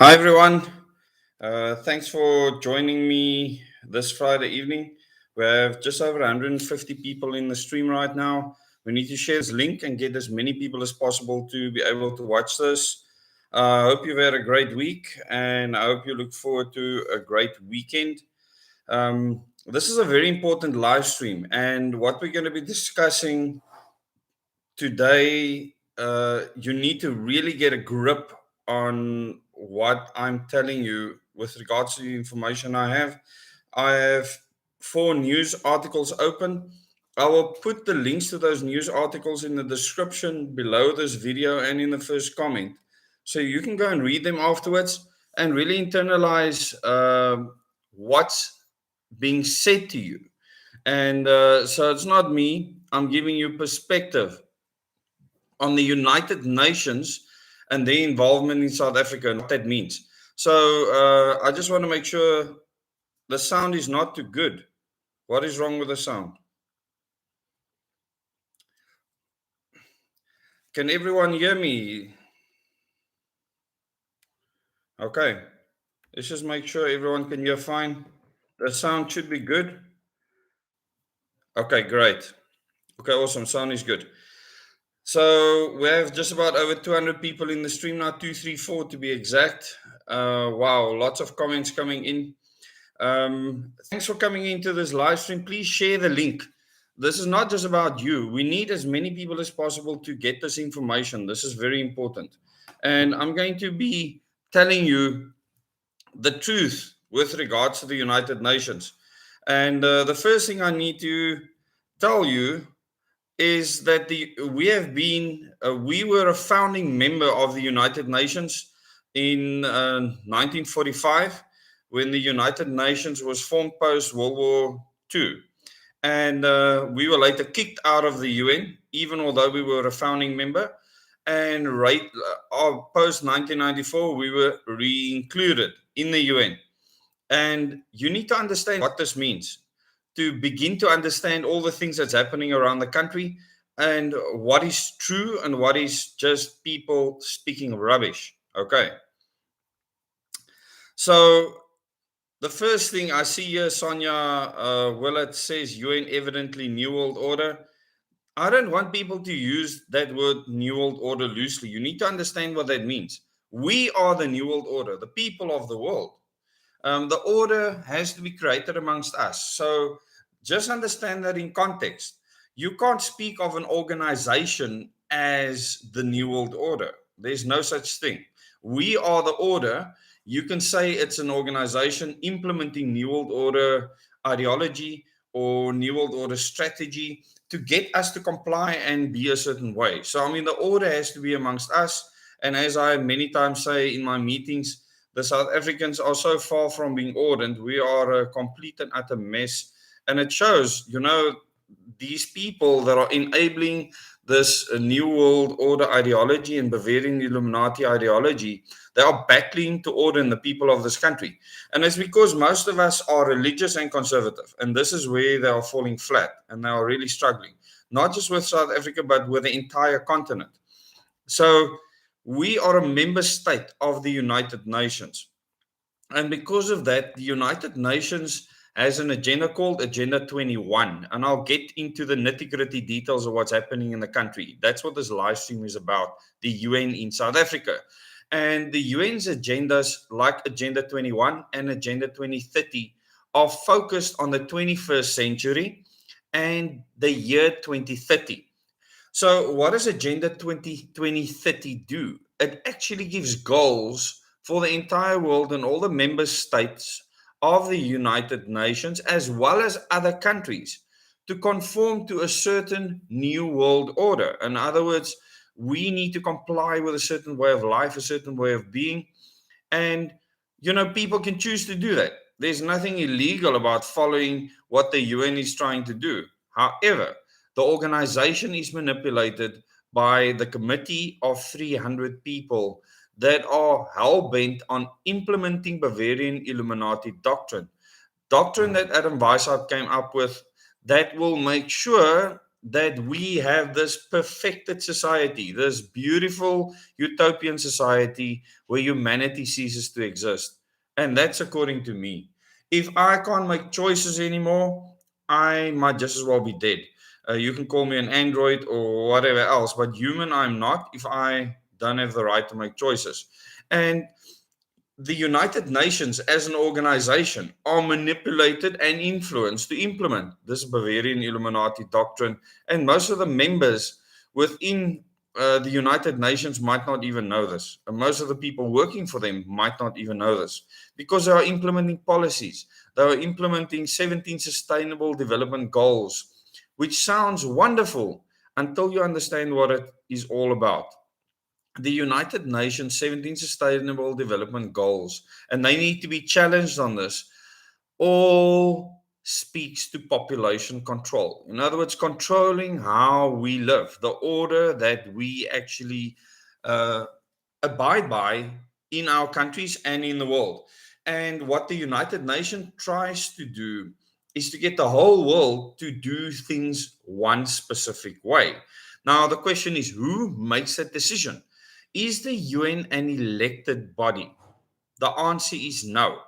Hi, everyone. Thanks for joining me this Friday evening. We have just over 150 people in the stream right now. We need to share this link and get as many people as possible to be able to watch this. I hope you've had a great week and I hope you look forward to a great weekend. This is a very important live stream, and what we're going to be discussing today, you need to really get a grip on what I'm telling you with regards to the information I have. I have 4 news articles open. I will put the links to those news articles in the description below this video and in the first comment. So you can go and read them afterwards and really internalize what's being said to you. And so it's not me, I'm giving you perspective on the United Nations and their involvement in South Africa and what that means. So I just want to make sure the sound is not too good. What is wrong with the sound? Can everyone hear me? Okay. Let's just make sure everyone can hear fine. The sound should be good. Okay, great. Okay, awesome. Sound is good. So we have just about over 200 people in the stream now, 234 to be exact. Wow, lots of comments coming in. Thanks for coming into this live stream. Please share the link. This is not just about you. We need as many people as possible to get this information. This is very important. And I'm going to be telling you the truth with regards to the United Nations. And the first thing I need to tell you is that we were a founding member of the United Nations in 1945 when the United Nations was formed post World War II. And we were later kicked out of the UN, even although we were a founding member. And right post 1994, we were re-included in the UN. And you need to understand what this means to begin to understand all the things that's happening around the country and what is true and what is just people speaking rubbish. Okay. So the first thing I see here, Sonia Willett says UN evidently New World Order. I don't want people to use that word New World Order loosely. You need to understand what that means. We are the New World Order, the people of the world. The order has to be created amongst us. So just understand that in context. You can't speak of an organization as the New World Order. There's no such thing. We are the order. You can say it's an organization implementing New World Order ideology or New World Order strategy to get us to comply and be a certain way. So, I mean, the order has to be amongst us. And as I many times say in my meetings, the South Africans are so far from being ordered. We are a complete and utter mess. And it shows, these people that are enabling this New World Order ideology and Bavarian Illuminati ideology, they are battling to order in the people of this country. And it's because most of us are religious and conservative. And this is where they are falling flat and they are really struggling, not just with South Africa, but with the entire continent. So we are a member state of the United Nations. And because of that, the United Nations has an agenda called Agenda 21. And I'll get into the nitty gritty details of what's happening in the country. That's what this live stream is about, the UN in South Africa. And the UN's agendas, like Agenda 21 and Agenda 2030, are focused on the 21st century and the year 2030. So, what does Agenda 2030 do? It actually gives goals for the entire world and all the member states of the United Nations, as well as other countries, to conform to a certain new world order. In other words, we need to comply with a certain way of life, a certain way of being. And, people can choose to do that. There's nothing illegal about following what the UN is trying to do. However, the organization is manipulated by the committee of 300 people that are hell bent on implementing Bavarian Illuminati doctrine that Adam Weishaupt came up with, that will make sure that we have this perfected society, this beautiful utopian society where humanity ceases to exist. And that's according to me. If I can't make choices anymore, I might just as well be dead. You can call me an android or whatever else, but human I'm not if I don't have the right to make choices. And the United Nations as an organization are manipulated and influenced to implement this Bavarian Illuminati doctrine. And most of the members within the United Nations might not even know this. And most of the people working for them might not even know this because they are implementing policies. They are implementing 17 Sustainable Development Goals, which sounds wonderful until you understand what it is all about. The United Nations 17 Sustainable Development Goals, and they need to be challenged on this, all speaks to population control. In other words, controlling how we live, the order that we actually uh, abide by in our countries and in the world. And what the United Nations tries to do is to get the whole world to do things one specific way. Now, the question is who makes that decision? Is the UN an elected body? The answer is no,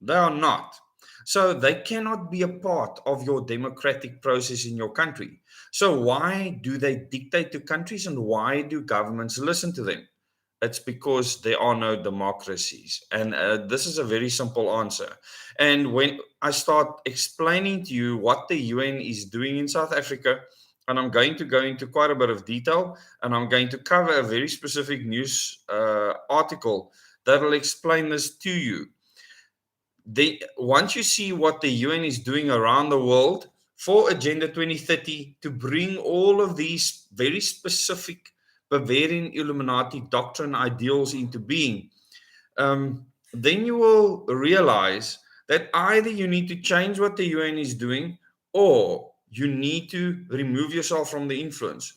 they are not. So they cannot be a part of your democratic process in your country. So why do they dictate to countries and why do governments listen to them? It's because there are no democracies. And this is a very simple answer. And when I start explaining to you what the UN is doing in South Africa, and I'm going to go into quite a bit of detail, and I'm going to cover a very specific news article that will explain this to you. Once you see what the UN is doing around the world for Agenda 2030 to bring all of these very specific Bavarian Illuminati doctrine ideals into being, then you will realize that either you need to change what the UN is doing or you need to remove yourself from the influence.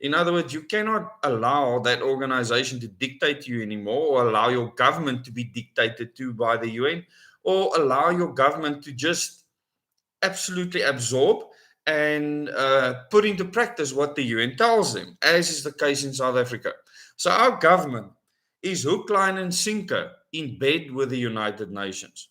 In other words, you cannot allow that organization to dictate to you anymore or allow your government to be dictated to by the UN or allow your government to just absolutely absorb and put into practice what the UN tells them, as is the case in South Africa. So our government is hook, line, and sinker in bed with the United Nations.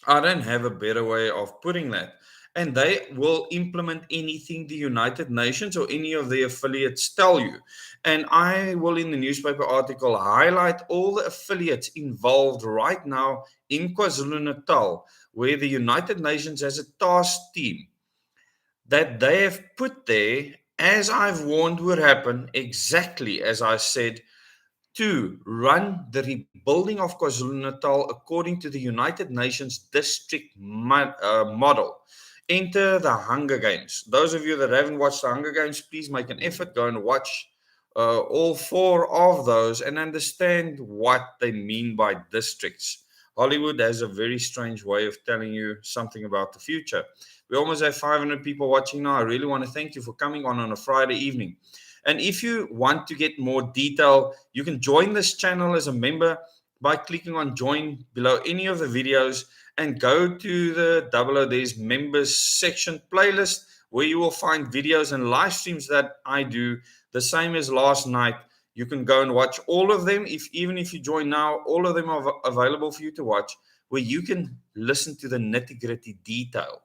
I don't have a better way of putting that. And they will implement anything the United Nations or any of the affiliates tell you. And I will, in the newspaper article, highlight all the affiliates involved right now in KwaZulu Natal, where the United Nations has a task team that they have put there, as I've warned would happen, exactly as I said, to run the rebuilding of KwaZulu Natal according to the United Nations district model. Enter the Hunger Games. Those of you that haven't watched the Hunger Games, please make an effort, go and watch all four of those and understand what they mean by districts. Hollywood has a very strange way of telling you something about the future. We almost have 500 people watching now. I really want to thank you for coming on a Friday evening. And if you want to get more detail, you can join this channel as a member by clicking on join below any of the videos and go to the Double O Days members section playlist where you will find videos and live streams that I do the same as last night. You can go and watch all of them. Even if you join now, all of them are available for you to watch where you can listen to the nitty-gritty detail.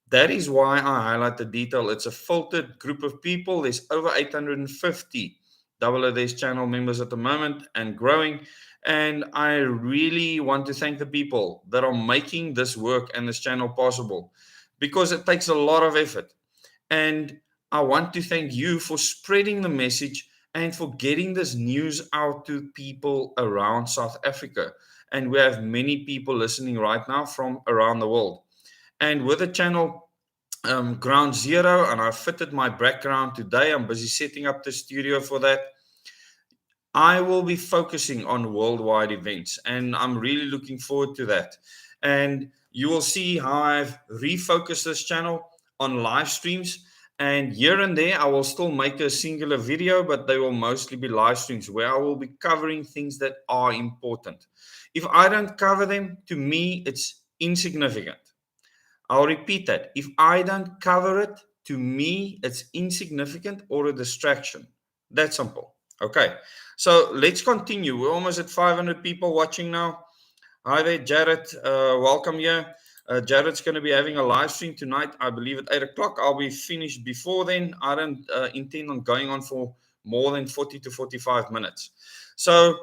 That is why I highlight the detail. It's a filtered group of people. There's over 850 Double O Days channel members at the moment and growing. And I really want to thank the people that are making this work and this channel possible because it takes a lot of effort. And I want to thank you for spreading the message and for getting this news out to people around South Africa. And we have many people listening right now from around the world. And with the channel Ground Zero, and I fitted my background today, I'm busy setting up the studio for that. I will be focusing on worldwide events, and I'm really looking forward to that. And you will see how I've refocused this channel on live streams. And here and there, I will still make a singular video, but they will mostly be live streams where I will be covering things that are important. If I don't cover them, to me, it's insignificant. I'll repeat that. If I don't cover it, to me, it's insignificant or a distraction. That's simple. Okay, so let's continue. We're almost at 500 people watching now. Hi there, Jared. Welcome here. Jared's going to be having a live stream tonight, I believe, at 8 o'clock. I'll be finished before then. I don't intend on going on for more than 40 to 45 minutes. So,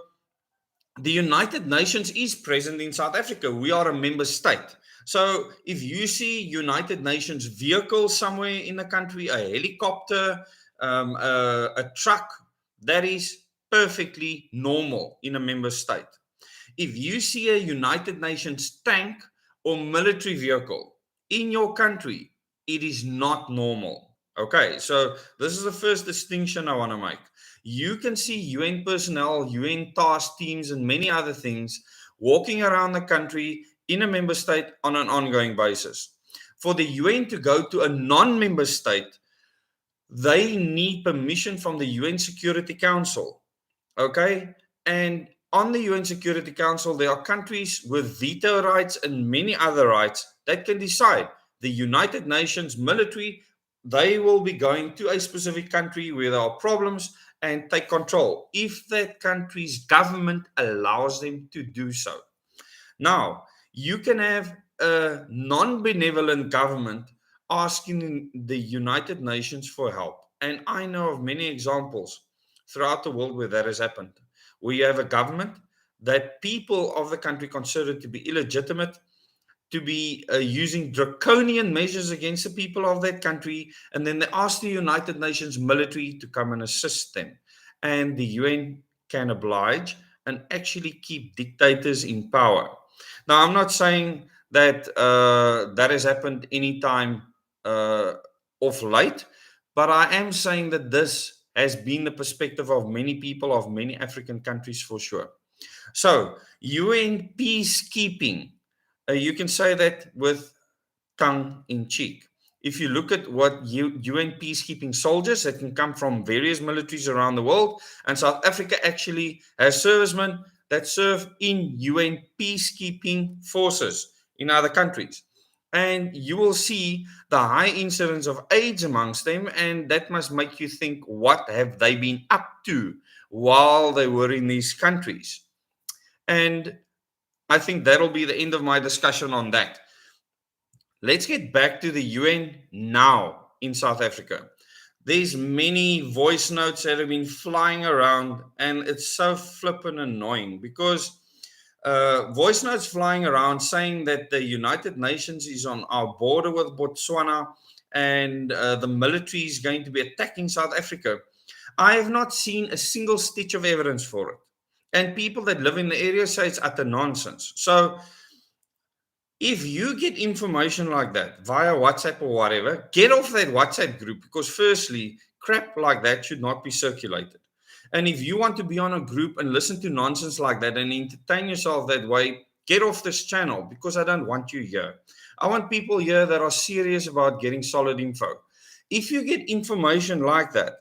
the United Nations is present in South Africa. We are a member state. So if you see United Nations vehicles somewhere in the country, a helicopter, a truck, that is perfectly normal in a member state. If you see a United Nations tank or military vehicle in your country, it is not normal. Okay, so this is the first distinction I want to make. You can see UN personnel, UN task teams, and many other things walking around the country in a member state on an ongoing basis. For the UN to go to a non-member state, they need permission from the UN Security Council. Okay, and on the UN Security Council, there are countries with veto rights and many other rights that can decide. The United Nations military, they will be going to a specific country where there are problems and take control if that country's government allows them to do so. Now, you can have a non-benevolent government asking the United Nations for help. And I know of many examples throughout the world where that has happened. Where you have a government that people of the country consider to be illegitimate, to be using draconian measures against the people of that country, and then they ask the United Nations military to come and assist them. And the UN can oblige and actually keep dictators in power. Now, I'm not saying that that has happened anytime of late, but I am saying that this has been the perspective of many people of many African countries for sure. So, UN peacekeeping, you can say that with tongue in cheek. If you look at what UN peacekeeping soldiers that can come from various militaries around the world, and South Africa actually has servicemen that serve in UN peacekeeping forces in other countries. And you will see the high incidence of AIDS amongst them, and that must make you think, what have they been up to while they were in these countries? And I think that'll be the end of my discussion on that. Let's get back to the UN now in South Africa. There's many voice notes that have been flying around, and it's so flippin' annoying because voice notes flying around saying that the United Nations is on our border with Botswana and the military is going to be attacking South Africa. I have not seen a single stitch of evidence for it. And people that live in the area say it's utter nonsense. So if you get information like that via WhatsApp or whatever, get off that WhatsApp group because, firstly, crap like that should not be circulated. And if you want to be on a group and listen to nonsense like that and entertain yourself that way, get off this channel because I don't want you here. I want people here that are serious about getting solid info. If you get information like that,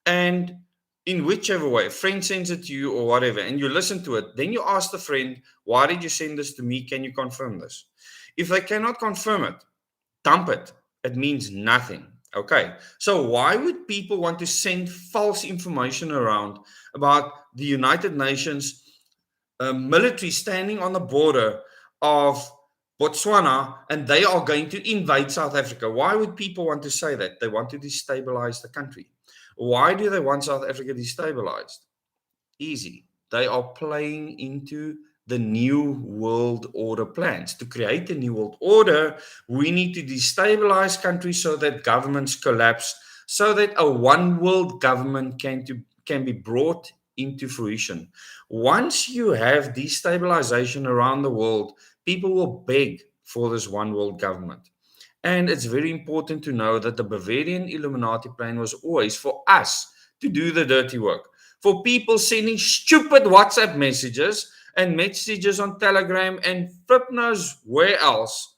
and in whichever way, a friend sends it to you or whatever, and you listen to it, then you ask the friend, why did you send this to me? Can you confirm this? If they cannot confirm it, dump it. It means nothing. Okay. So why would people want to send false information around about the United Nations military standing on the border of Botswana and they are going to invade South Africa? Why would people want to say that? They want to destabilize the country. Why do they want South Africa destabilized? Easy. They are playing into the New World Order plans. To create a New World Order, we need to destabilize countries so that governments collapse, so that a one world government can be brought into fruition. Once you have destabilization around the world, people will beg for this one world government. And it's very important to know that the Bavarian Illuminati plan was always for us to do the dirty work. For people sending stupid WhatsApp messages and messages on Telegram and flip knows where else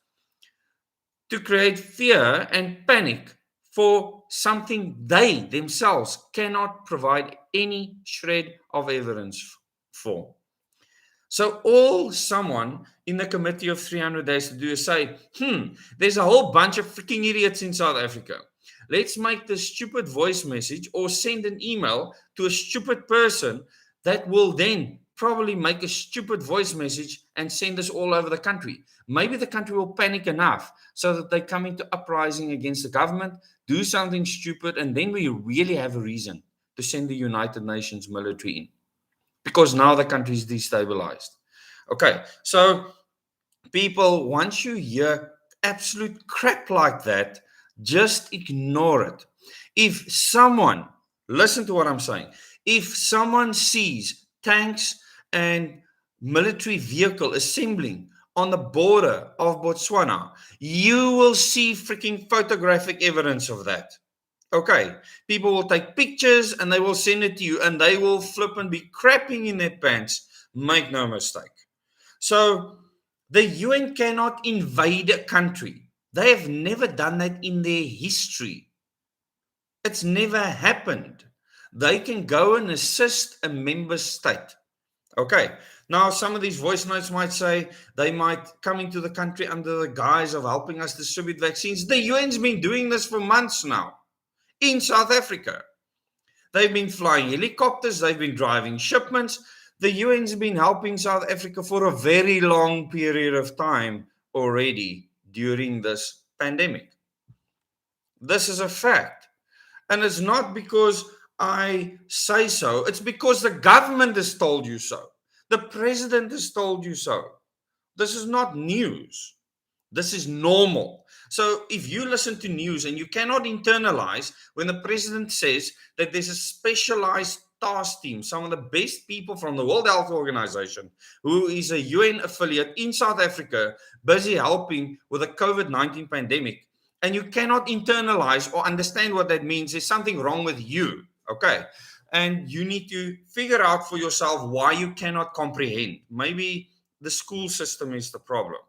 to create fear and panic for something they themselves cannot provide any shred of evidence for. So all someone in the committee of 300 days to do is say, there's a whole bunch of freaking idiots in South Africa. Let's make the stupid voice message or send an email to a stupid person that will then probably make a stupid voice message and send us all over the country. Maybe the country will panic enough so that they come into uprising against the government, do something stupid, and then we really have a reason to send the United Nations military in, because now the country is destabilized. Okay, so people, once you hear absolute crap like that, just ignore it. If someone, listen to what I'm saying, if someone sees tanks and military vehicle assembling on the border of Botswana, you will see freaking photographic evidence of that. Okay, people will take pictures and they will send it to you, and they will flip and be crapping in their pants. Make no mistake. So the UN cannot invade a country. They have never done that in their history. It's never happened. They can go and assist a member state. Okay. Now, some of these voice notes might say they might come into the country under the guise of helping us distribute vaccines. The UN's been doing this for months now in South Africa. They've been flying helicopters, they've been driving shipments. The UN's been helping South Africa for a very long period of time already during this pandemic. This is a fact. And it's not because I say so, it's because the government has told you so. The president has told you so. This is not news. This is normal. So if you listen to news and you cannot internalize when the president says that there's a specialized task team, some of the best people from the World Health Organization, who is a UN affiliate in South Africa, busy helping with the COVID-19 pandemic, and you cannot internalize or understand what that means, there's something wrong with you. Okay. And you need to figure out for yourself why you cannot comprehend. Maybe the school system is the problem.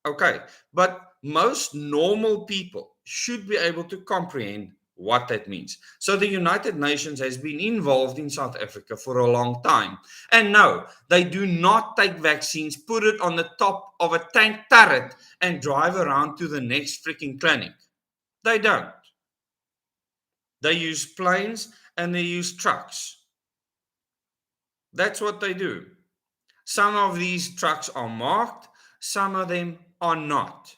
Okay, but most normal people should be able to comprehend what that means. So the United Nations has been involved in South Africa for a long time. And no, they do not take vaccines, put it on the top of a tank turret and drive around to the next freaking clinic. They don't. They use planes and they use trucks. That's what they do. Some of these trucks are marked, some of them are not.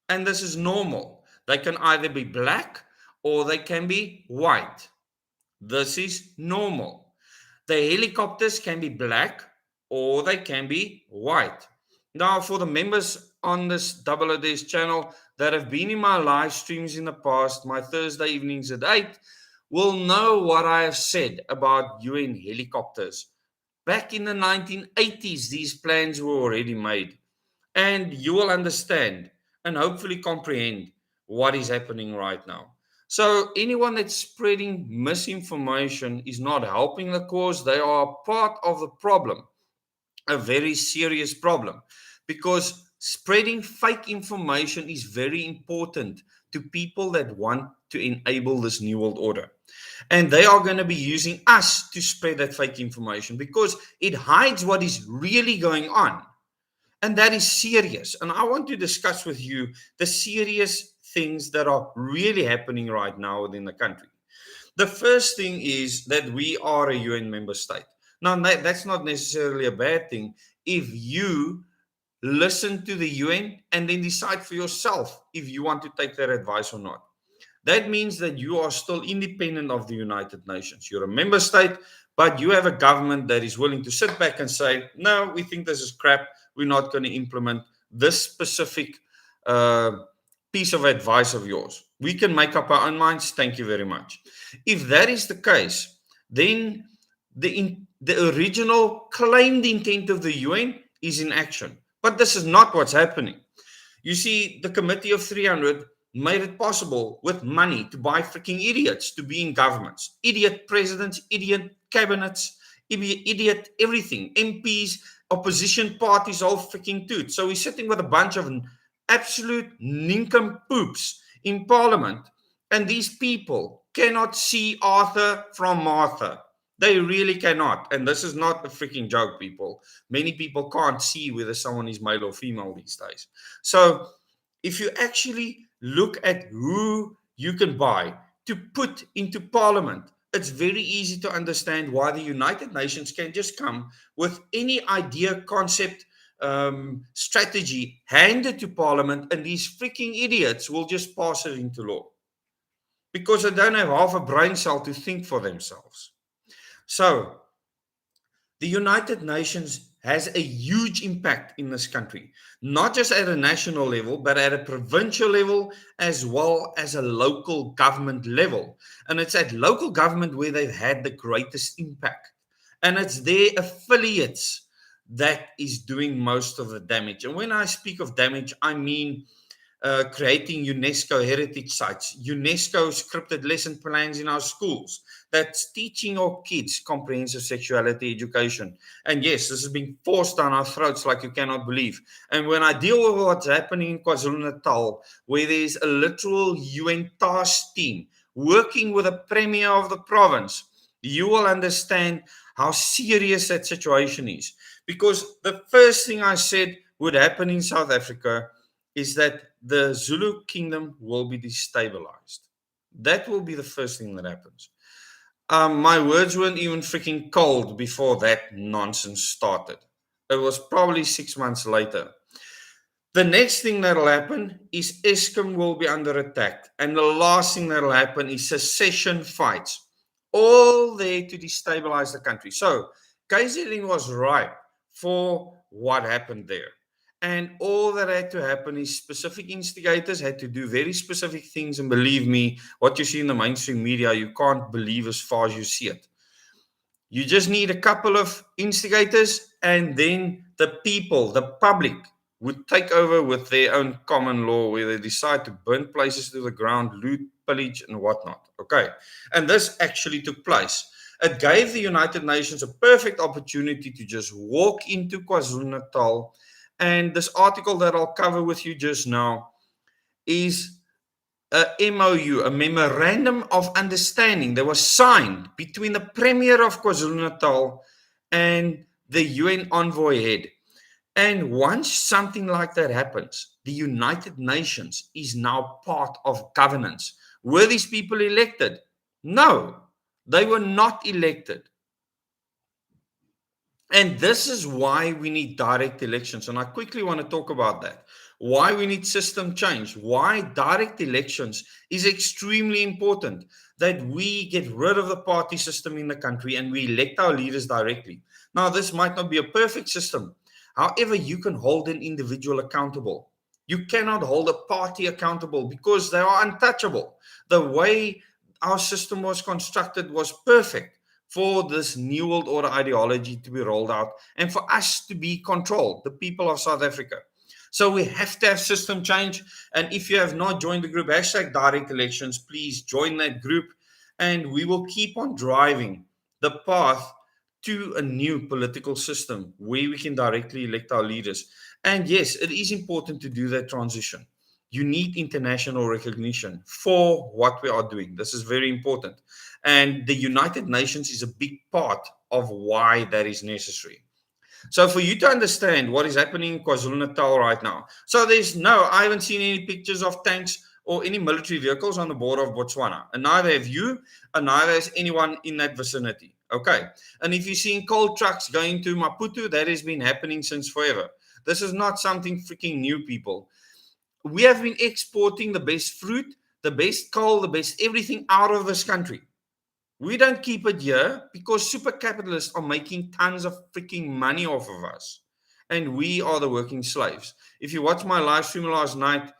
And this is normal. They can either be black or they can be white. This is normal. The helicopters can be black or they can be white. Now, for the members on this Double Ods channel that have been in my live streams in the past, my Thursday evenings at 8, will know what I have said about UN helicopters. Back in the 1980s, these plans were already made. And you will understand and hopefully comprehend what is happening right now. So anyone that's spreading misinformation is not helping the cause. They are part of the problem, a very serious problem, because spreading fake information is very important to people that want to enable this new world order. And they are going to be using us to spread that fake information because it hides what is really going on. And that is serious. And I want to discuss with you the serious things that are really happening right now within the country. The first thing is that we are a UN member state. Now, that's not necessarily a bad thing if you listen to the UN and then decide for yourself if you want to take their advice or not. That means that you are still independent of the United Nations. You're a member state, but you have a government that is willing to sit back and say, no, we think this is crap. We're not going to implement this specific piece of advice of yours. We can make up our own minds. Thank you very much. If that is the case, then the original claimed intent of the UN is in action. But this is not what's happening. You see, the Committee of 300 made it possible with money to buy freaking idiots to be in governments. Idiot presidents, idiot cabinets, idiot everything. MPs, opposition parties, all freaking toot. So we're sitting with a bunch of absolute nincompoops in parliament. And these people cannot see Arthur from Martha. They really cannot. And this is not a freaking joke, people. Many people can't see whether someone is male or female these days. So if you actually look at who you can buy to put into Parliament. It's very easy to understand why the United Nations can just come with any idea, concept, strategy handed to Parliament, and these freaking idiots will just pass it into law because they don't have half a brain cell to think for themselves. So, the United Nations has a huge impact in this country, not just at a national level, but at a provincial level as well as a local government level. And it's at local government where they've had the greatest impact. And it's their affiliates that is doing most of the damage. And when I speak of damage, I mean creating UNESCO heritage sites, UNESCO scripted lesson plans in our schools that's teaching our kids comprehensive sexuality education. And yes, this is being forced down our throats like you cannot believe. And when I deal with what's happening in KwaZulu-Natal, where there's a literal UN task team working with the premier of the province, you will understand how serious that situation is. Because the first thing I said would happen in South Africa is that the Zulu kingdom will be destabilized. That will be the first thing that happens. My words weren't even freaking cold before that nonsense started. It was probably 6 months later. The next thing that'll happen is Eskom will be under attack. And the last thing that'll happen is secession fights, all there to destabilize the country. So KZN was ripe for what happened there. And all that had to happen is specific instigators had to do very specific things. And believe me, what you see in the mainstream media, you can't believe as far as you see it. You just need a couple of instigators, and then the people, the public, would take over with their own common law where they decide to burn places to the ground, loot, pillage, and whatnot. Okay. And this actually took place. It gave the United Nations a perfect opportunity to just walk into KwaZulu-Natal. And this article that I'll cover with you just now is a MOU, a memorandum of understanding that was signed between the Premier of KwaZulu-Natal and the UN envoy head. And once something like that happens, the United Nations is now part of governance. Were these people elected? No, they were not elected. And this is why we need direct elections. And I quickly want to talk about that. Why we need system change. Why direct elections is extremely important. That we get rid of the party system in the country and we elect our leaders directly. Now, this might not be a perfect system. However, you can hold an individual accountable. You cannot hold a party accountable because they are untouchable. The way our system was constructed was perfect for this New World Order ideology to be rolled out and for us to be controlled, the people of South Africa. So we have to have system change. And if you have not joined the group, #direct elections, please join that group. And we will keep on driving the path to a new political system where we can directly elect our leaders. And yes, it is important to do that transition. You need international recognition for what we are doing. This is very important. And the United Nations is a big part of why that is necessary. So for you to understand what is happening in KwaZulu-Natal right now. So I haven't seen any pictures of tanks or any military vehicles on the border of Botswana. And neither have you, and neither has anyone in that vicinity. Okay. And if you're seeing coal trucks going to Maputo, that has been happening since forever. This is not something freaking new, people. We have been exporting the best fruit, the best coal, the best everything out of this country. We don't keep it here because super capitalists are making tons of freaking money off of us. And we are the working slaves. If you watch my live stream last night,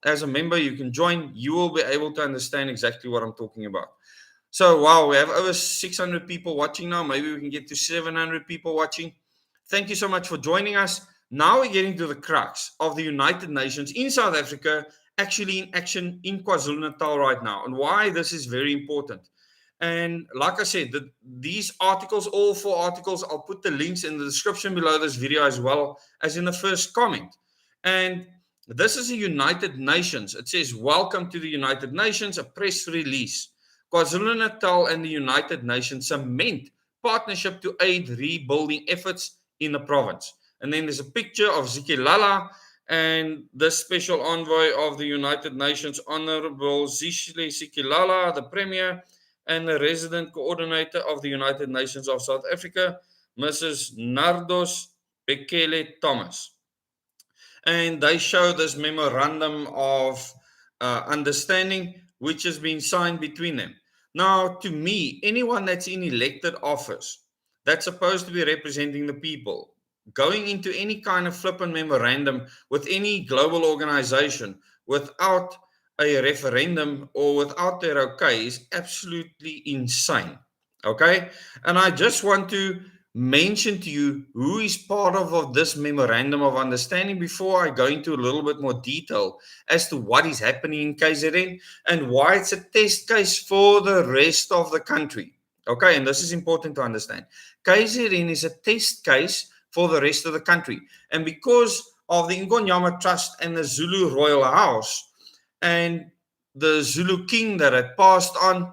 as a member, you can join. You will be able to understand exactly what I'm talking about. So, wow, we have over 600 people watching now. Maybe we can get to 700 people watching. Thank you so much for joining us. Now we're getting to the crux of the United Nations in South Africa, actually in action in KwaZulu-Natal right now, and why this is very important. And like I said, these articles, all 4 articles, I'll put the links in the description below this video as well as in the first comment. And this is a United Nations. It says, "Welcome to the United Nations," a press release. KwaZulu-Natal and the United Nations cement partnership to aid rebuilding efforts in the province. And then there's a picture of Zikalala And the special envoy of the United Nations, Honorable Zishle Sikilala, the Premier, and the resident coordinator of the United Nations of South Africa, Mrs. Nardos Bekele Thomas. And they show this memorandum of understanding which has been signed between them. Now, to me, anyone that's in elected office that's supposed to be representing the people, going into any kind of flippant memorandum with any global organization without a referendum or without their okay is absolutely insane. Okay? And I just want to mention to you who is part of this memorandum of understanding before I go into a little bit more detail as to what is happening in KZN and why it's a test case for the rest of the country. Okay, and this is important to understand. KZN is a test case for the rest of the country. And because of the Ngonyama Trust and the Zulu Royal House and the Zulu King that had passed on,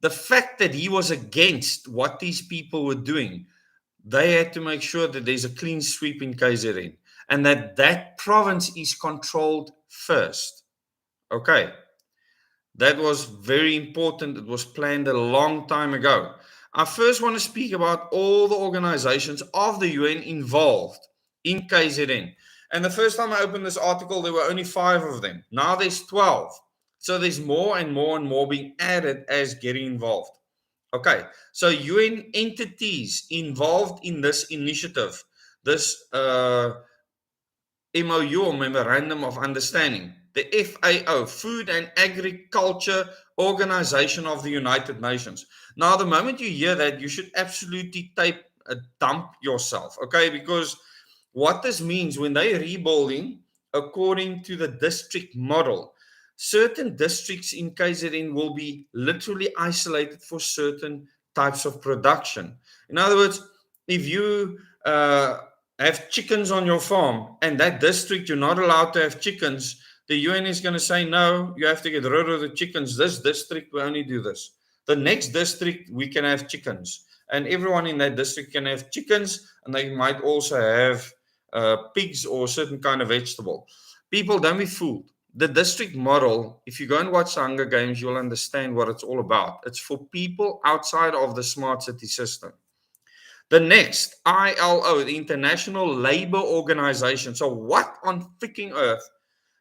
the fact that he was against what these people were doing, they had to make sure that there's a clean sweep in KZN and that province is controlled first. Okay. That was very important. It was planned a long time ago. I first want to speak about all the organizations of the UN involved in KZN. And the first time I opened this article, there were only 5 of them. Now there's 12. So there's more and more and more being added as getting involved. Okay, so UN entities involved in this initiative, this MOU or Memorandum of Understanding, the FAO, Food and Agriculture Organization of the United Nations. Now, the moment you hear that, you should absolutely dump yourself, okay? Because what this means, when they're rebuilding according to the district model, certain districts in KZN will be literally isolated for certain types of production. In other words, if you have chickens on your farm and that district you're not allowed to have chickens, the UN is going to say, no, you have to get rid of the chickens. This district will only do this. The next district, we can have chickens. And everyone in that district can have chickens, and they might also have pigs or certain kind of vegetable. People, don't be fooled. The district model, if you go and watch the Hunger Games, you'll understand what it's all about. It's for people outside of the smart city system. The next, ILO, the International Labour Organization. So what on freaking earth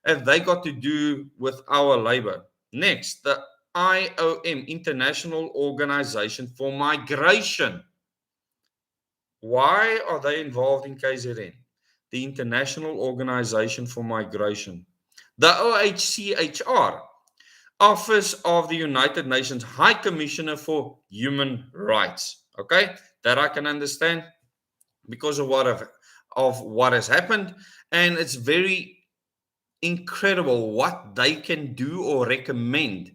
have they got to do with our labor? Next, the IOM, International Organization for Migration. Why are they involved in KZN? The International Organization for Migration. The OHCHR, Office of the United Nations High Commissioner for Human Rights. Okay, that I can understand because of what has happened, and it's very incredible what they can do or recommend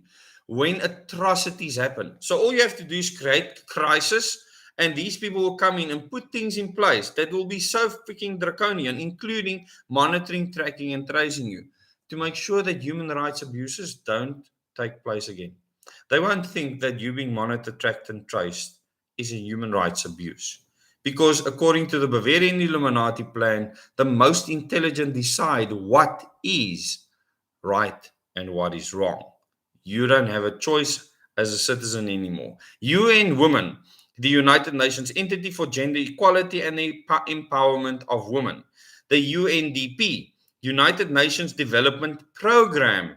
when atrocities happen. So all you have to do is create crisis, and these people will come in and put things in place that will be so freaking draconian, including monitoring, tracking, and tracing you to make sure that human rights abuses don't take place again. They won't think that you being monitored, tracked, and traced is a human rights abuse. Because according to the Bavarian Illuminati plan, the most intelligent decide what is right and what is wrong. You don't have a choice as a citizen anymore. UN Women, the United Nations Entity for Gender Equality and the Empowerment of Women. The UNDP, United Nations Development Program.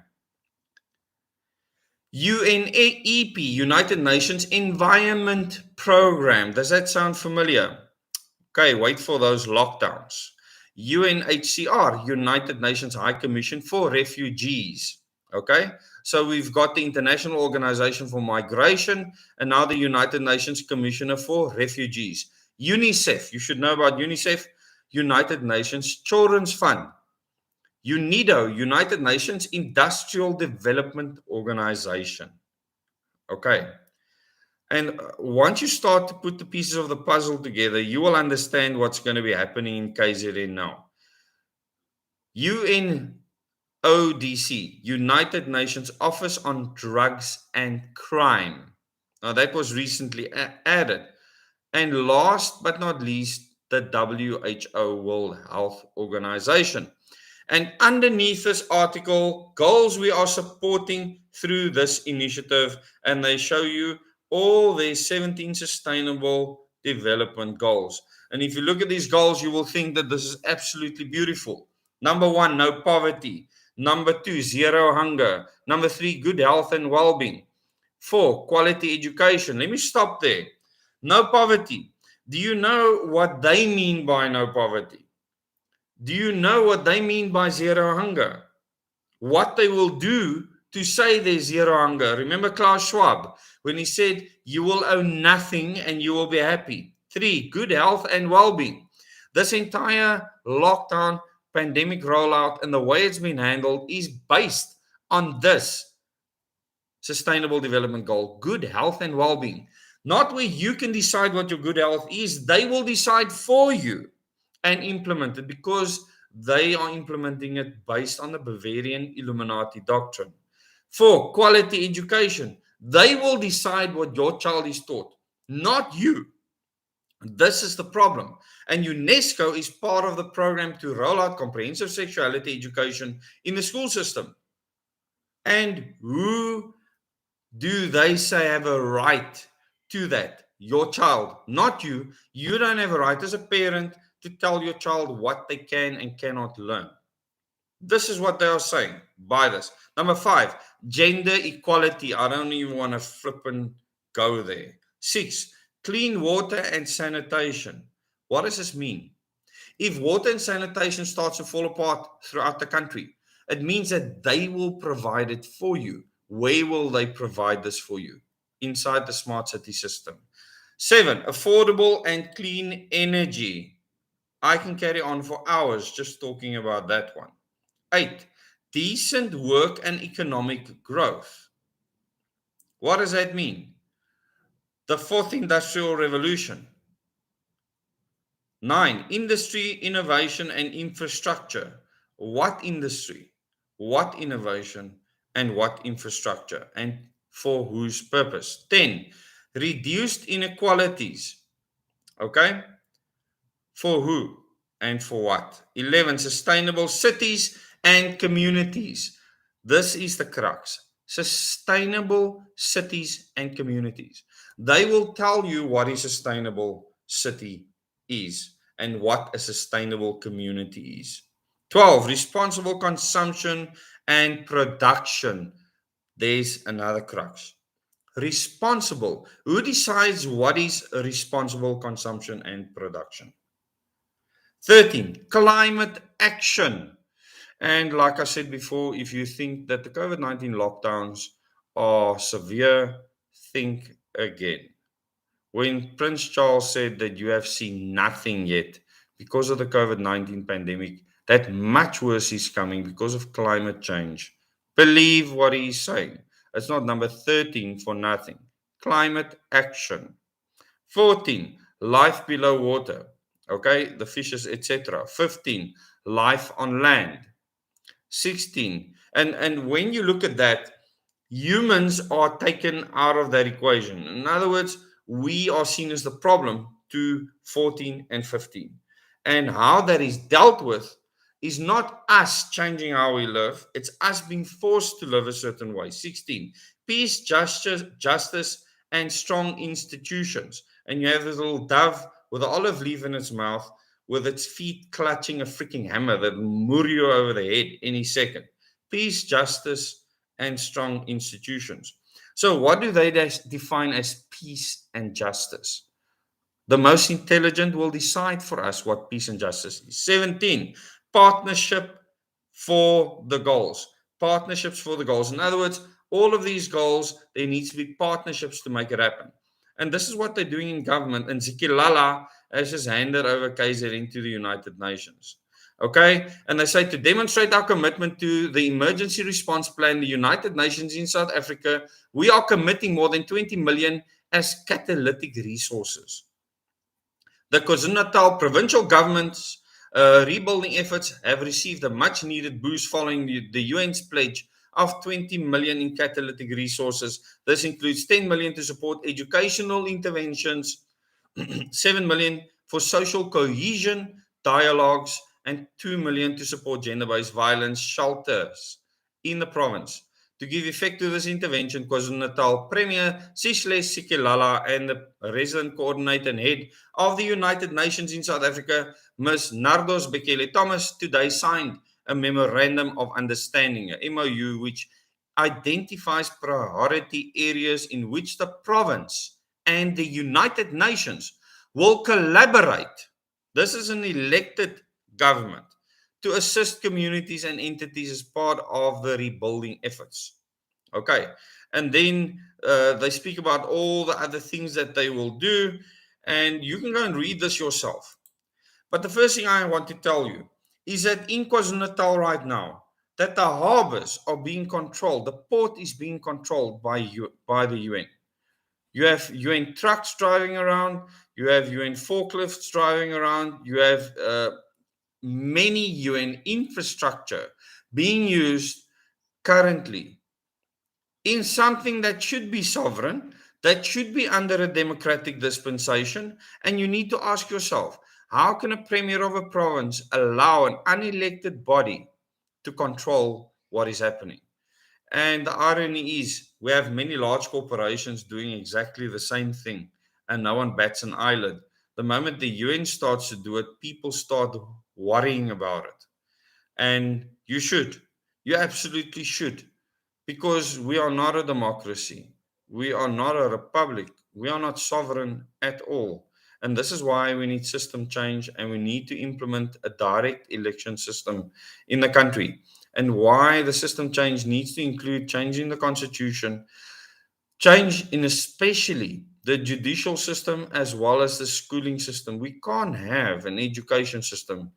UNEP, United Nations Environment Program. Does that sound familiar? Okay, wait for those lockdowns. UNHCR, United Nations High Commission for Refugees. Okay, so we've got the International Organization for Migration and now the United Nations Commissioner for Refugees. UNICEF, you should know about UNICEF, United Nations Children's Fund. UNIDO, United Nations Industrial Development Organization. Okay. And once you start to put the pieces of the puzzle together, you will understand what's going to be happening in KZN now. UNODC, United Nations Office on Drugs and Crime. Now, that was recently added. And last but not least, the WHO, World Health Organization. And underneath this article, goals we are supporting through this initiative, and they show you all their 17 sustainable development goals. And if you look at these goals, you will think that this is absolutely beautiful. Number 1, no poverty. Number 2, zero hunger. Number 3, good health and well-being. 4, quality education. Let me stop there. No poverty. Do you know what they mean by no poverty? Do you know what they mean by zero hunger? What they will do to say there's zero hunger. Remember Klaus Schwab when he said, you will own nothing and you will be happy. 3, good health and well-being. This entire lockdown pandemic rollout and the way it's been handled is based on this sustainable development goal, good health and well-being. Not where you can decide what your good health is, they will decide for you and implement it because they are implementing it based on the Bavarian Illuminati doctrine. 4, quality education. They will decide what your child is taught, not you. This is the problem. And UNESCO is part of the program to roll out comprehensive sexuality education in the school system. And who do they say have a right to that? Your child, not you. You don't have a right as a parent to tell your child what they can and cannot learn. This is what they are saying by this. Number 5, gender equality. I don't even want to flip and go there. 6, clean water and sanitation. What does this mean? If water and sanitation starts to fall apart throughout the country, it means that they will provide it for you. Where will they provide this for you? Inside the smart city system. 7, affordable and clean energy. I can carry on for hours just talking about that one. 8, decent work and economic growth. What does that mean? The 4th industrial revolution. 9, industry, innovation, and infrastructure. What industry? What innovation? And what infrastructure? And for whose purpose? 10, reduced inequalities. Okay? For who and for what? 11, sustainable cities and communities. This is the crux. Sustainable cities and communities. They will tell you what a sustainable city is and what a sustainable community is. 12, responsible consumption and production. There's another crux. Responsible. Who decides what is responsible consumption and production? 13, climate action. And like I said before, if you think that the COVID-19 lockdowns are severe, think again. When Prince Charles said that you have seen nothing yet because of the COVID-19 pandemic, that much worse is coming because of climate change. Believe what he's saying. It's not number 13 for nothing. Climate action. 14, life below water. Okay, the fishes, etc. 15, life on land. 16, and when you look at that, humans are taken out of that equation. In other words, we are seen as the problem to 14 and 15. And how that is dealt with is not us changing how we live, it's us being forced to live a certain way. 16, peace, justice, and strong institutions. And you have this little dove with an olive leaf in its mouth, with its feet clutching a freaking hammer that will murder you over the head any second. Peace, justice, and strong institutions. So what do they define as peace and justice? The most intelligent will decide for us what peace and justice is. 17, partnership for the goals. Partnerships for the goals. In other words, all of these goals, there needs to be partnerships to make it happen. And this is what they're doing in government. And Zikilala has just handed over KZN to the United Nations. Okay? And they say to demonstrate our commitment to the emergency response plan, the United Nations in South Africa, we are committing more than 20 million as catalytic resources. The KwaZulu-Natal provincial government's rebuilding efforts have received a much needed boost following the UN's pledge of 20 million in catalytic resources. This includes 10 million to support educational interventions, 7 million for social cohesion, dialogues, and 2 million to support gender-based violence shelters in the province. To give effect to this intervention, KwaZulu-Natal Premier Sihle Sikelala and the resident coordinator and head of the United Nations in South Africa, Ms. Nardos Bekele Thomas, today signed a Memorandum of Understanding, a MOU, which identifies priority areas in which the province and the United Nations will collaborate. This is an elected government to assist communities and entities as part of the rebuilding efforts. Okay. And then they speak about all the other things that they will do, and you can go and read this yourself. But the first thing I want to tell you is that in KwaZulu-Natal right now, that the harbors are being controlled, the port is being controlled by the UN. You have UN trucks driving around, you have UN forklifts driving around, you have many UN infrastructure being used currently in something that should be sovereign, that should be under a democratic dispensation. And you need to ask yourself, how can a premier of a province allow an unelected body to control what is happening? And the irony is, we have many large corporations doing exactly the same thing, and no one bats an eyelid. The moment the UN starts to do it, people start worrying about it. And you absolutely should, because we are not a democracy. We are not a republic. We are not sovereign at all. And this is why we need system change, and we need to implement a direct election system in the country. And why the system change needs to include changing the constitution, change in especially the judicial system as well as the schooling system. We can't have an education system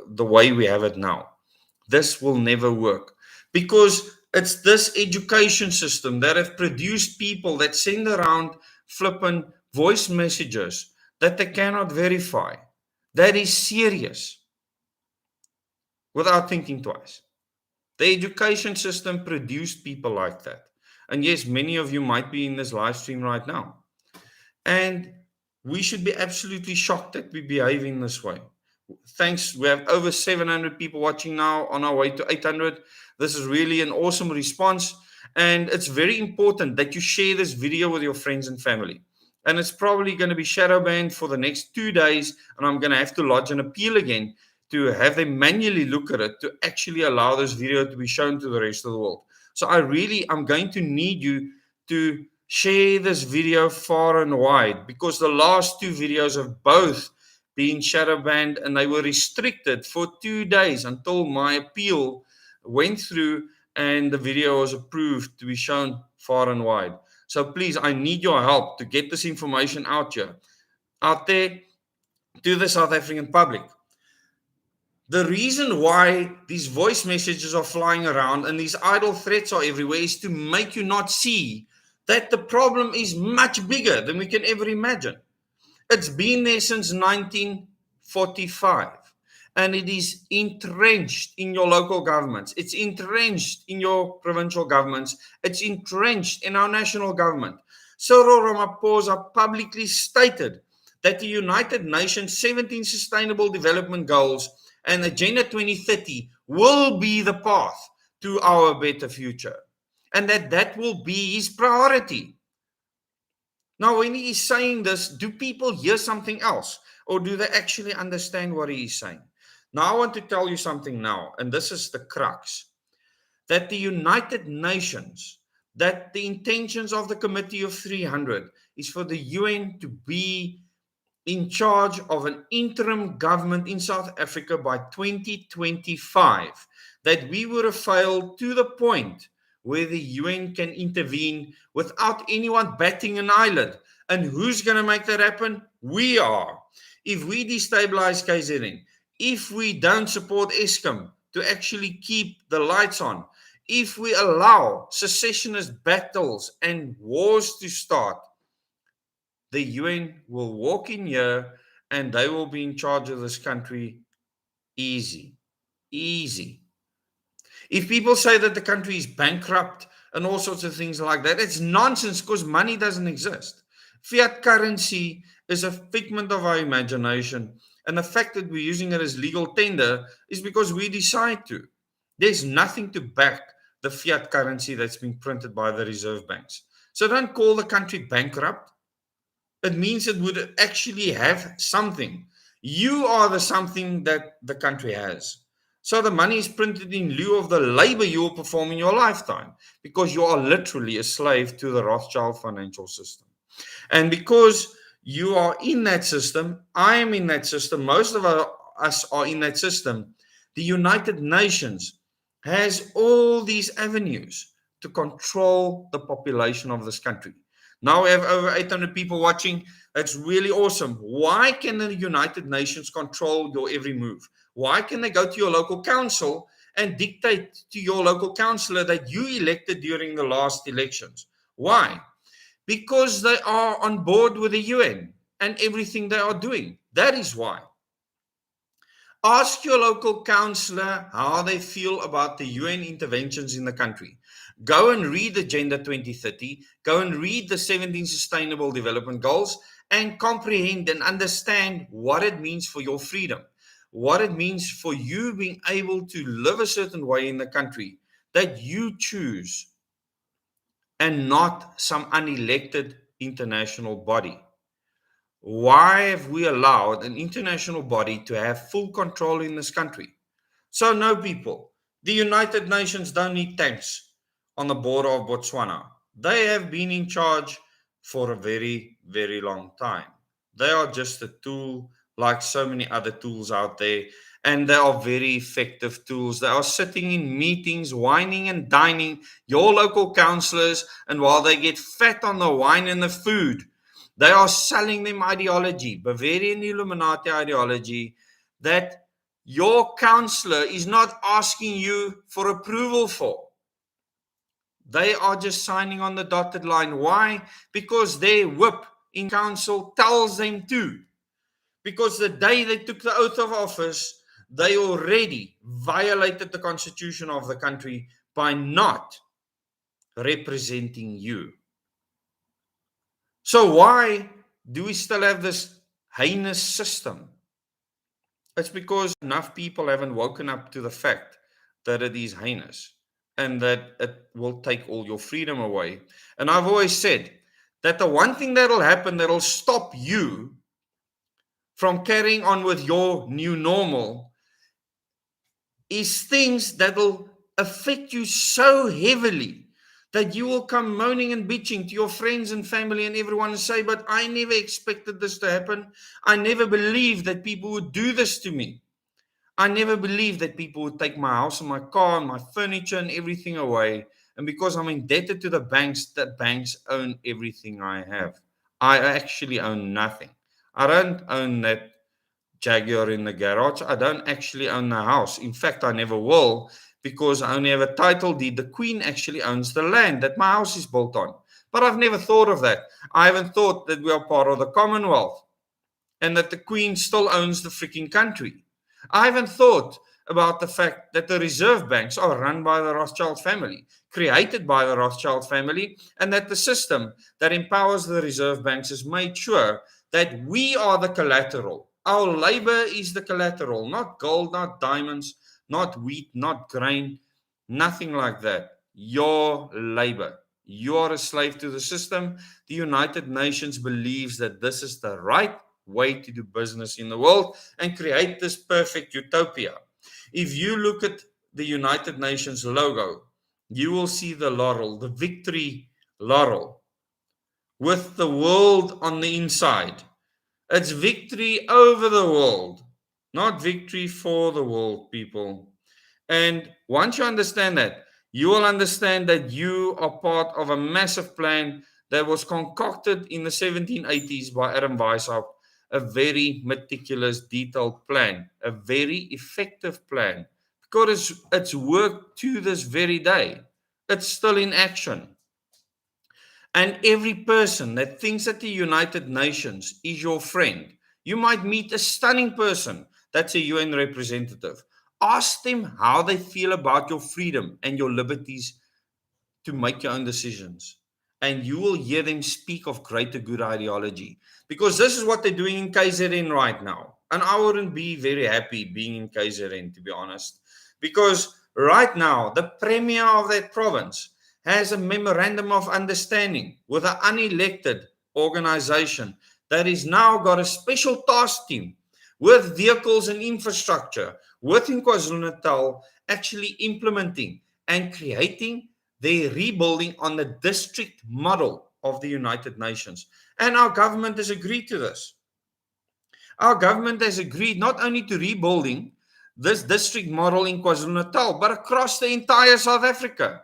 the way we have it now. This will never work, because it's this education system that have produced people that send around flippant voice messages that they cannot verify. That is serious, without thinking twice. The education system produced people like that. And yes, many of you might be in this live stream right now. And we should be absolutely shocked that we behave in this way. Thanks. We have over 700 people watching now, on our way to 800. This is really an awesome response. And it's very important that you share this video with your friends and family. And it's probably going to be shadow banned for the next 2 days. And I'm going to have to lodge an appeal again to have them manually look at it to actually allow this video to be shown to the rest of the world. So I'm going to need you to share this video far and wide, because the last 2 videos have both been shadow banned, and they were restricted for 2 days until my appeal went through and the video was approved to be shown far and wide. So please, I need your help to get this information out there to the South African public. The reason why these voice messages are flying around and these idle threats are everywhere is to make you not see that the problem is much bigger than we can ever imagine. It's been there since 1945, and it is entrenched in your local governments. It's entrenched in your provincial governments. It's entrenched in our national government. Cyril Ramaphosa publicly stated that the United Nations 17 Sustainable Development Goals and Agenda 2030 will be the path to our better future, and that will be his priority. Now, when he is saying this, do people hear something else, or do they actually understand what he is saying? Now, I want to tell you something now, and this is the crux, that the United Nations, that the intentions of the Committee of 300 is for the UN to be in charge of an interim government in South Africa by 2025, that we would have failed to the point where the UN can intervene without anyone batting an eyelid. And who's going to make that happen? We are. If we destabilize KZN, if we don't support Eskom to actually keep the lights on, if we allow secessionist battles and wars to start, the UN will walk in here and they will be in charge of this country. Easy. If people say that the country is bankrupt and all sorts of things like that, it's nonsense, because money doesn't exist. Fiat currency is a figment of our imagination, And the fact that we're using it as legal tender is because we decide to. There's nothing to back the fiat currency that's been printed by the reserve banks. So don't call the country bankrupt. It means it would actually have something. You are the something that the country has. So the money is printed in lieu of the labor you will perform in your lifetime, because you are literally a slave to the Rothschild financial system. And because you are in that system, I am in that system, most of us are in that system. The United Nations has all these avenues to control the population of this country. Now we have over 800 people watching. That's really awesome. Why can the United Nations control your every move? Why can they go to your local council and dictate to your local councillor that you elected during the last elections? Why? Because they are on board with the UN and everything they are doing. That is why. Ask your local councillor how they feel about the UN interventions in the country. Go and read Agenda 2030, go and read the 17 Sustainable Development Goals, and comprehend and understand what it means for your freedom, what it means for you being able to live a certain way in the country that you choose, and not some unelected international body. Why have we allowed an international body to have full control in this country? So, no, people, the United Nations don't need tanks on the border of Botswana. They have been in charge for a very, very long time. They are just a tool like so many other tools out there, and they are very effective tools. They are sitting in meetings, whining and dining your local councillors, and while they get fat on the wine and the food, they are selling them ideology, Bavarian Illuminati ideology, that your counselor is not asking you for approval for. They are just signing on the dotted line. Why? Because their whip in council tells them to. Because the day they took the oath of office, they already violated the constitution of the country by not representing you. So why do we still have this heinous system? It's because enough people haven't woken up to the fact that it is heinous and that it will take all your freedom away. And I've always said that the one thing that'll happen that'll stop you from carrying on with your new normal is things that'll affect you so heavily that you will come moaning and bitching to your friends and family and everyone and say, but I never expected this to happen. I never believed that people would do this to me. I never believed that people would take my house and my car and my furniture and everything away. And because I'm indebted to the banks own everything I have. I actually own nothing. I don't own that Jaguar in the garage. I don't actually own the house. In fact, I never will, because I only have a title deed. The Queen actually owns the land that my house is built on. But I've never thought of that. I haven't thought that we are part of the Commonwealth and that the Queen still owns the freaking country. I haven't thought about the fact that the reserve banks are run by the Rothschild family, created by the Rothschild family, and that the system that empowers the reserve banks has made sure that we are the collateral. Our labor is the collateral, not gold, not diamonds, not wheat, not grain, nothing like that. Your labor. You are a slave to the system. The United Nations believes that this is the right way to do business in the world and create this perfect utopia. If you look at the United Nations logo, you will see the laurel, the victory laurel, with the world on the inside. It's victory over the world, not victory for the world, people. And once you understand that, you will understand that you are part of a massive plan that was concocted in the 1780s by Adam Weishaupt, a very meticulous, detailed plan, a very effective plan, because it's worked to this very day. It's still in action. And every person that thinks that the United Nations is your friend, you might meet a stunning person that's a UN representative. Ask them how they feel about your freedom and your liberties to make your own decisions. And you will hear them speak of greater good ideology. Because this is what they're doing in KZN right now. And I wouldn't be very happy being in KZN, to be honest, because right now the premier of that province has a memorandum of understanding with an unelected organization that is now got a special task team with vehicles and infrastructure within KwaZulu-Natal actually implementing and creating their rebuilding on the district model of the United Nations. And our government has agreed to this. Our government has agreed not only to rebuilding this district model in KwaZulu-Natal, but across the entire South Africa.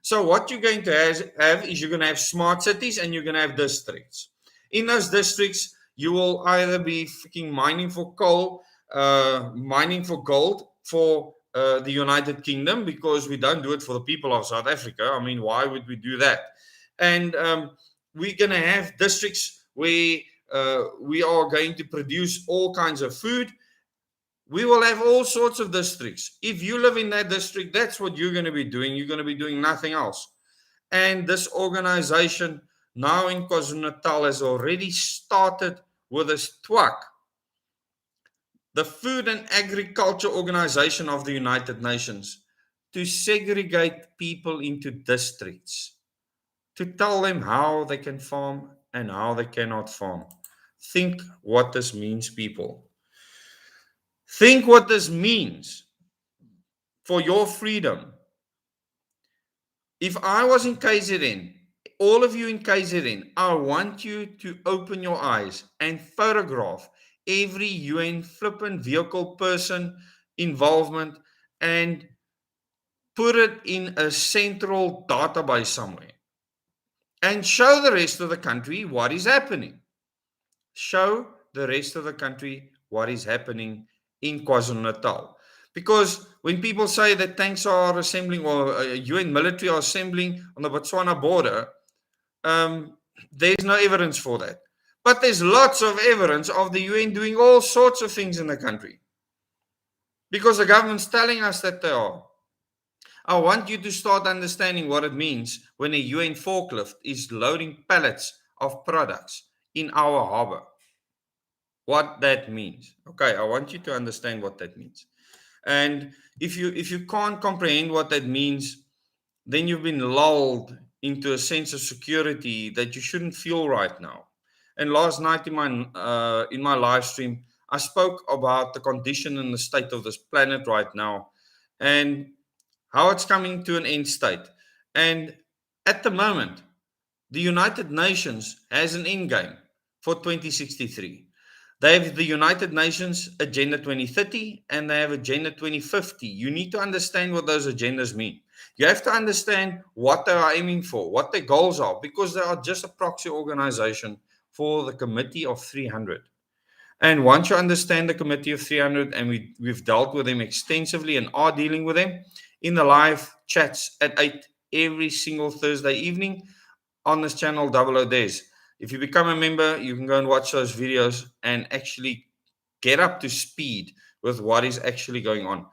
So what you're going to have is you're going to have smart cities and you're going to have districts. In those districts, you will either be freaking mining for coal, mining for gold for the United Kingdom, because we don't do it for the people of South Africa. I mean, why would we do that? And we're going to have districts where we are going to produce all kinds of food. We will have all sorts of districts. If you live in that district, that's what you're going to be doing. You're going to be doing nothing else. And this organization now in KwaZulu-Natal has already started with this TWAC, the Food and Agriculture Organization of the United Nations, to segregate people into districts, to tell them how they can farm and how they cannot farm. Think what this means, people. Think what this means for your freedom. If I was in KZN, all of you in KZN, I want you to open your eyes and photograph every UN flippant vehicle person involvement and put it in a central database somewhere and show the rest of the country what is happening. Show the rest of the country what is happening in KwaZulu-Natal. Because when people say that tanks are assembling or UN military are assembling on the Botswana border, there's no evidence for that. But there's lots of evidence of the UN doing all sorts of things in the country. Because the government's telling us that they are. I want you to start understanding what it means when a UN forklift is loading pallets of products in our harbor. What that means. Okay, I want you to understand what that means. And if you can't comprehend what that means, then you've been lulled into a sense of security that you shouldn't feel right now. And last night in my live stream, I spoke about the condition and the state of this planet right now, and how it's coming to an end state. And at the moment, the United Nations has an end game for 2063. They have the United Nations Agenda 2030 and they have Agenda 2050. You need to understand what those agendas mean. You have to understand what they are aiming for, what their goals are, because they are just a proxy organization for the Committee of 300. And once you understand the Committee of 300, and we've dealt with them extensively and are dealing with them in the live chats at 8 every single Thursday evening on this channel, 00 Days. If you become a member, you can go and watch those videos and actually get up to speed with what is actually going on.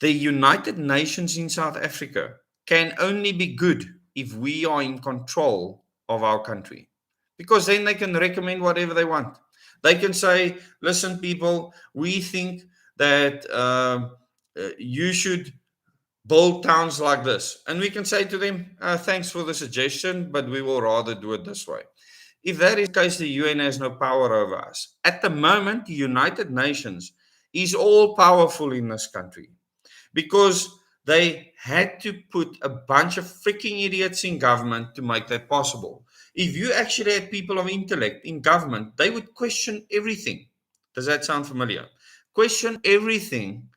The United Nations in South Africa can only be good if we are in control of our country, because then they can recommend whatever they want. They can say, listen, people, we think that you should build towns like this. And we can say to them, thanks for the suggestion, but we will rather do it this way. If that is the case, the UN has no power over us. At the moment, the United Nations is all powerful in this country because they had to put a bunch of freaking idiots in government to make that possible. If you actually had people of intellect in government, they would question everything. Does that sound familiar? Question everything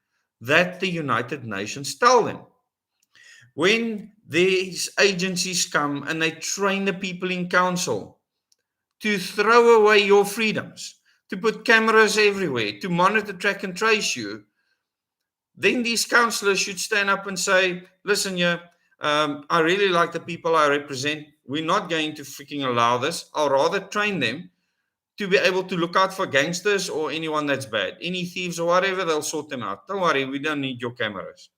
that the United Nations tell them. When these agencies come and they train the people in council to throw away your freedoms, to put cameras everywhere, to monitor, track, and trace you, then these councillors should stand up and say, listen, I really like the people I represent. We're not going to freaking allow this. I'll rather train them to be able to look out for gangsters or anyone that's bad. Any thieves or whatever, they'll sort them out. Don't worry, we don't need your cameras.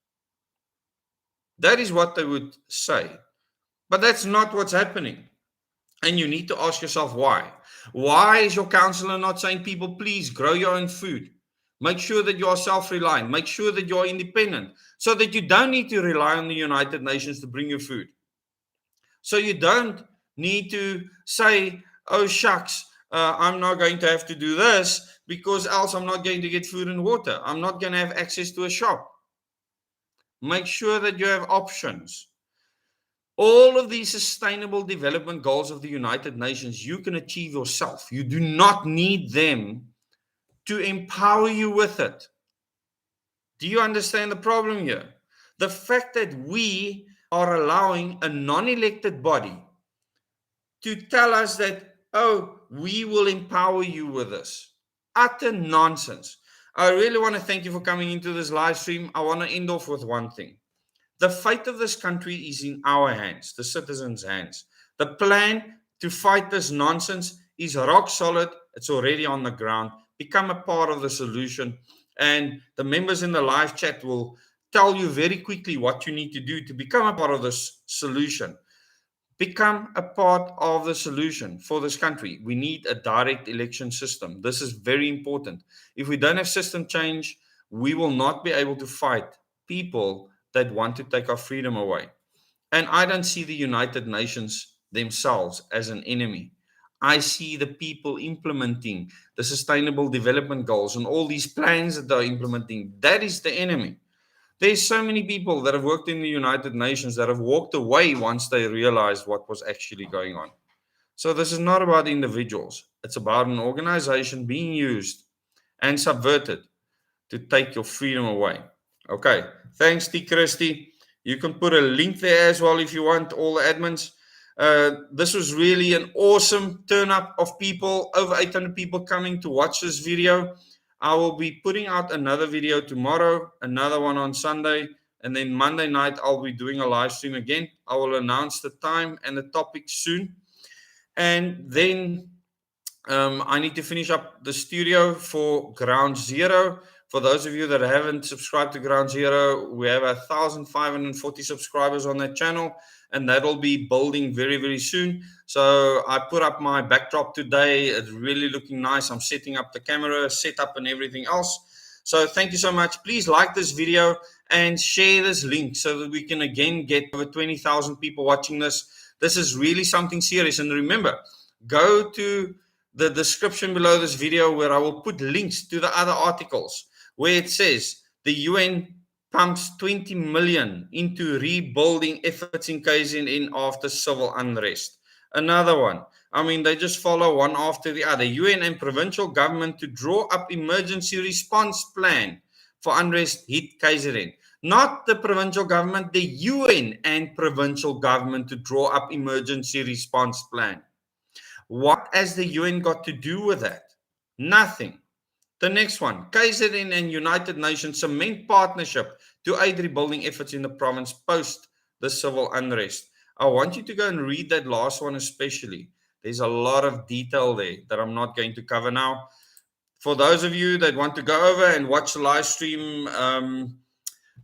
That is what they would say. But that's not what's happening. And you need to ask yourself why. Why is your counselor not saying, people, please grow your own food? Make sure that you are self-reliant. Make sure that you are independent so that you don't need to rely on the United Nations to bring you food. So you don't need to say, oh, shucks, I'm not going to have to do this because else I'm not going to get food and water. I'm not going to have access to a shop. Make sure that you have options. All of these sustainable development goals of the United Nations, you can achieve yourself. You do not need them to empower you with it. Do you understand the problem here? The fact that we are allowing a non-elected body to tell us that, oh, we will empower you with this. Utter nonsense. I really want to thank you for coming into this live stream. I want to end off with one thing. The fate of this country is in our hands, the citizens' hands. The plan to fight this nonsense is rock solid. It's already on the ground. Become a part of the solution. And the members in the live chat will tell you very quickly what you need to do to become a part of this solution. Become a part of the solution for this country. We need a direct election system. This is very important. If we don't have system change, we will not be able to fight people that want to take our freedom away. And I don't see the United Nations themselves as an enemy. I see the people implementing the Sustainable Development Goals and all these plans that they're implementing. That is the enemy. There's so many people that have worked in the United Nations that have walked away once they realized what was actually going on. So this is not about individuals. It's about an organization being used and subverted to take your freedom away. Okay, thanks, T. Christie. You can put a link there as well if you want, all the admins. This was really an awesome turn up of people, over 800 people coming to watch this video. I will be putting out another video tomorrow, another one on Sunday, and then Monday night I'll be doing a live stream again. I will announce the time and the topic soon. And then I need to finish up the studio for Ground Zero. For those of you that haven't subscribed to Ground Zero, we have 1,540 subscribers on that channel, and that'll be building very, very soon. So I put up my backdrop today. It's really looking nice. I'm setting up the camera, setup, and everything else. So thank you so much. Please like this video and share this link so that we can again get over 20,000 people watching this. This is really something serious. And remember, go to the description below this video where I will put links to the other articles where it says the UN pumps 20 million into rebuilding efforts in KZN after civil unrest. Another one. I mean, they just follow one after the other. UN and provincial government to draw up emergency response plan for unrest hit KZN. Not the provincial government, the UN and provincial government to draw up emergency response plan. What has the UN got to do with that? Nothing. The next one, KZN and United Nations cement partnership to aid rebuilding efforts in the province post the civil unrest. I want you to go and read that last one especially. There's a lot of detail there that I'm not going to cover now. For those of you that want to go over and watch the live stream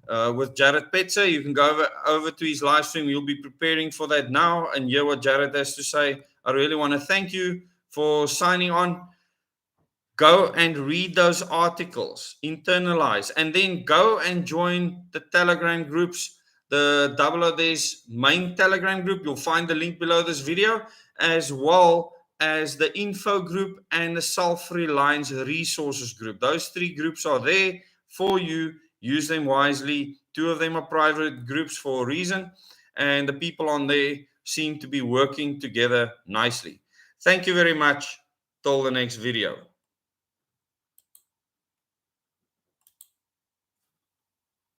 with Jared Petzer, you can go over to his live stream. You'll be preparing for that now and hear what Jared has to say. I really want to thank you for signing on. Go and read those articles, internalize, and then go and join the Telegram groups, the WOD's main Telegram group. You'll find the link below this video, as well as the info group and the self-reliance resources group. Those three groups are there for you. Use them wisely. 2 of them are private groups for a reason, and the people on there seem to be working together nicely. Thank you very much. Till the next video.